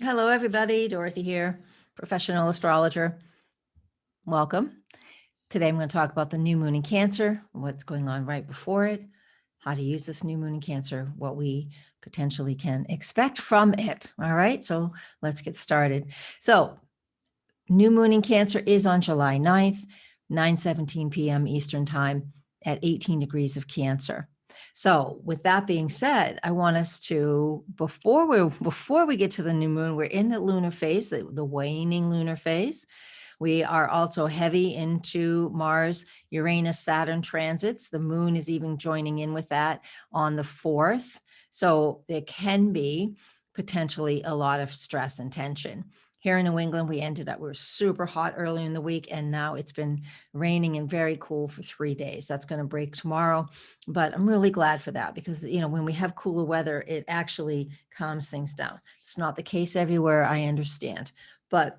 Hello, everybody. Dorothy here, professional astrologer. Welcome. Today, I'm going to talk about the new moon in Cancer, what's going on right before it, how to use this new moon in Cancer, what we potentially can expect from it. All right, so let's get started. So, new moon in Cancer is on July 9th, 9:17 p.m. Eastern Time at 18 degrees of Cancer. So, with that being said, I want us to before we get to the new moon, we're in the lunar phase, the waning lunar phase. We are also heavy into Mars, Uranus, Saturn transits. The moon is even joining in with that on the 4th. So, there can be potentially a lot of stress and tension. Here in New England, we were super hot early in the week, and now it's been raining and very cool for 3 days. That's going to break tomorrow, but I'm really glad for that because, when we have cooler weather, it actually calms things down. It's not the case everywhere, I understand, but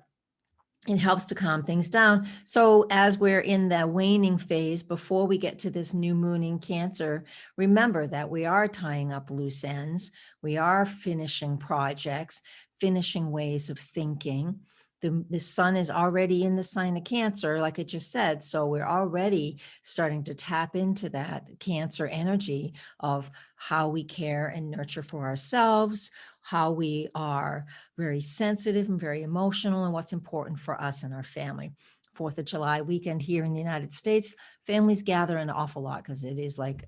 it helps to calm things down. So as we're in the waning phase, before we get to this new moon in Cancer, remember that we are tying up loose ends. We are finishing projects, finishing ways of thinking. The sun is already in the sign of Cancer, like I just said. So we're already starting to tap into that Cancer energy of how we care and nurture for ourselves, how we are very sensitive and very emotional, and what's important for us and our family. 4th of July weekend here in the United States, families gather an awful lot because it is like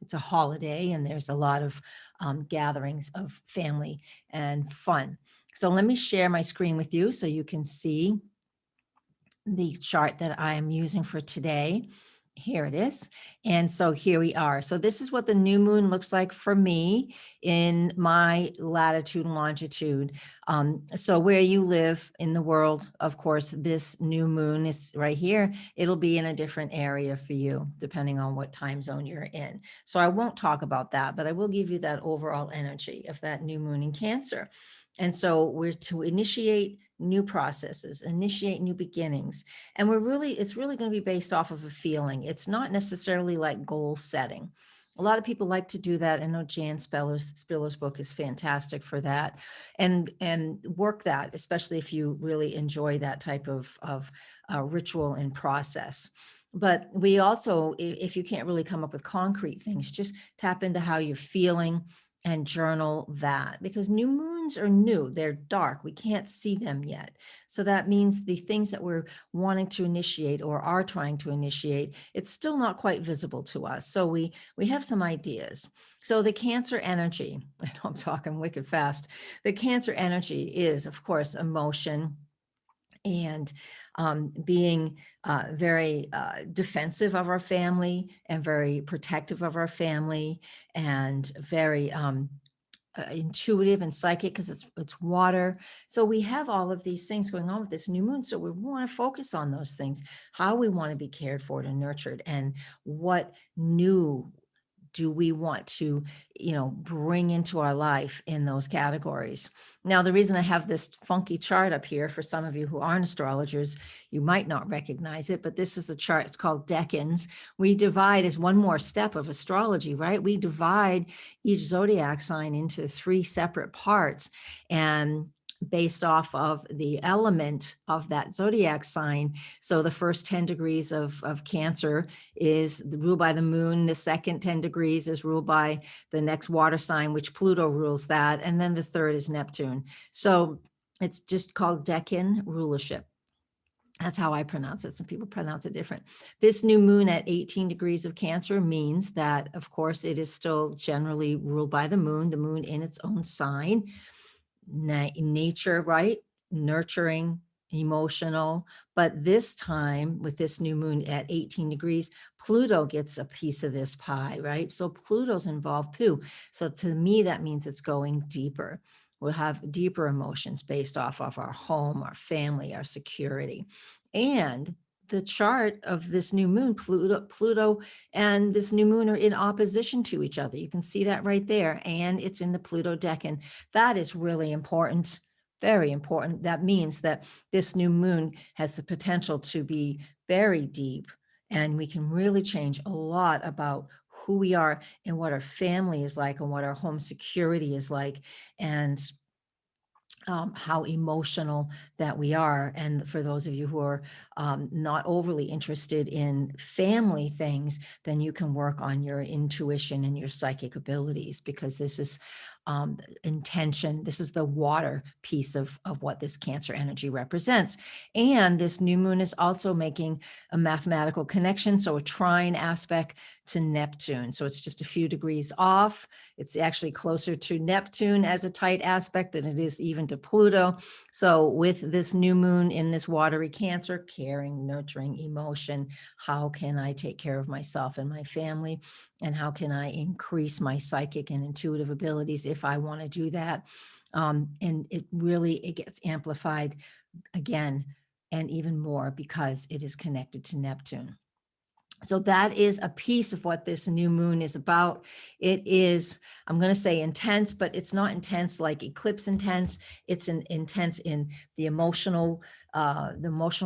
it's a holiday, and there's a lot of gatherings of family and fun. So let me share my screen with you so you can see the chart that I am using for today. Here it is. And so here we are. So this is what the new moon looks like for me in my latitude and longitude. So where you live in the world, of course, this new moon is right here. It'll be in a different area for you, depending on what time zone you're in. So I won't talk about that, but I will give you that overall energy of that new moon in Cancer. And so we're to initiate new processes, initiate new beginnings. And it's really going to be based off of a feeling. It's not necessarily like goal setting. A lot of people like to do that. I know Jan Spiller's book is fantastic for that, and work that, especially if you really enjoy that type of ritual and process. But we also, if you can't really come up with concrete things, just tap into how you're feeling and journal that, because new moons are new, they're dark, we can't see them yet. So that means the things that we're wanting to initiate or are trying to initiate, it's still not quite visible to us. So we have some ideas. So the Cancer energy, I know I'm talking wicked fast. The Cancer energy is, of course, emotion and being very defensive of our family and very protective of our family and very intuitive and psychic because it's water. So we have all of these things going on with this new moon. So we want to focus on those things, how we want to be cared for and nurtured, and what new do we want to, bring into our life in those categories. Now, the reason I have this funky chart up here, for some of you who aren't astrologers, you might not recognize it, but this is a chart. It's called decans. We divide as one more step of astrology, right? We divide each zodiac sign into 3 separate parts, and based off of the element of that zodiac sign. So the first 10 degrees of Cancer is ruled by the moon. The second 10 degrees is ruled by the next water sign, which Pluto rules that. And then the third is Neptune. So it's just called Decan rulership. That's how I pronounce it. Some people pronounce it different. This new moon at 18 degrees of Cancer means that, of course, it is still generally ruled by the moon in its own sign. Nature, right? Nurturing, emotional. But this time, with this new moon at 18 degrees, Pluto gets a piece of this pie, right? So Pluto's involved too. So to me, that means it's going deeper. We'll have deeper emotions based off of our home, our family, our security. And the chart of this new moon, Pluto and this new moon are in opposition to each other. You can see that right there. And it's in the Pluto decan. That is really important, very important. That means that this new moon has the potential to be very deep, and we can really change a lot about who we are and what our family is like and what our home security is like. And how emotional that we are. And for those of you who are not overly interested in family things, then you can work on your intuition and your psychic abilities, because this is intention. This is the water piece of what this Cancer energy represents. And this new moon is also making a mathematical connection, so a trine aspect to Neptune. So it's just a few degrees off. It's actually closer to Neptune as a tight aspect than it is even to Pluto. So with this new moon in this watery Cancer, caring, nurturing, emotion, how can I take care of myself and my family? And how can I increase my psychic and intuitive abilities if I want to do that? And it gets amplified again and even more because it is connected to Neptune. So that is a piece of what this new moon is about. It is, I'm going to say intense, but it's not intense like eclipse intense. It's intense in the emotional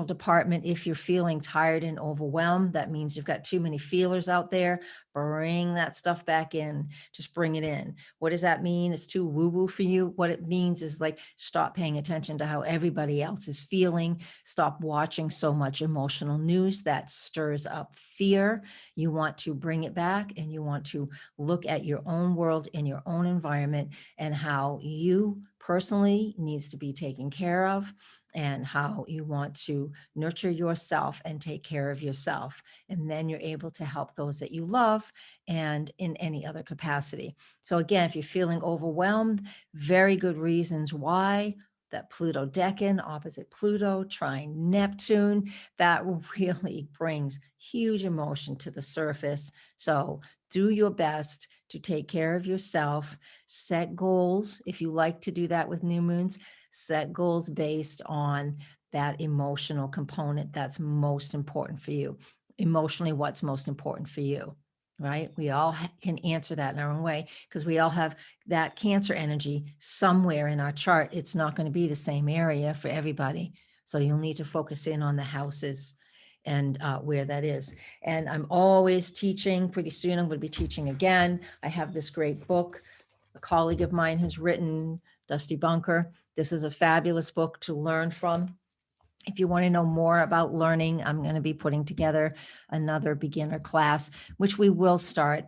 department. If you're feeling tired and overwhelmed, that means you've got too many feelers out there. Bring that stuff back in. Just bring it in. What does that mean? It's too woo-woo for you. What it means is like, stop paying attention to how everybody else is feeling. Stop watching so much emotional news that stirs up fear. You want to bring it back, and you want to look at your own world and your own environment and how you personally needs to be taken care of, and how you want to nurture yourself and take care of yourself. And then you're able to help those that you love and in any other capacity. So again, if you're feeling overwhelmed, very good reasons why. That Pluto decan opposite Pluto, trine Neptune, that really brings huge emotion to the surface. So do your best to take care of yourself, set goals. If you like to do that with new moons, set goals based on that emotional component that's most important for you. Emotionally, what's most important for you, right? We all can answer that in our own way, because we all have that Cancer energy somewhere in our chart. It's not going to be the same area for everybody. So you'll need to focus in on the houses and where that is. And I'm always teaching. Pretty soon I'm going to be teaching again. I have this great book a colleague of mine has written, Dusty Bunker. This is a fabulous book to learn from. If you want to know more about learning, I'm going to be putting together another beginner class, which we will start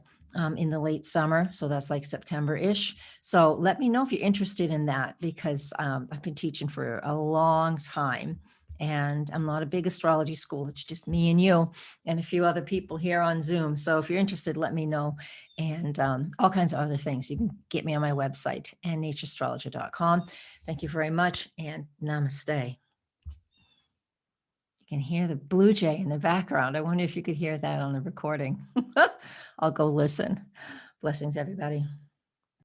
in the late summer. So that's like September-ish. So let me know if you're interested in that, because I've been teaching for a long time. And I'm not a big astrology school. It's just me and you and a few other people here on Zoom. So if you're interested, let me know. And all kinds of other things. You can get me on my website, natureastrologer.com. Thank you very much, and namaste. You can hear the blue jay in the background. I wonder if you could hear that on the recording. I'll go listen. Blessings, everybody.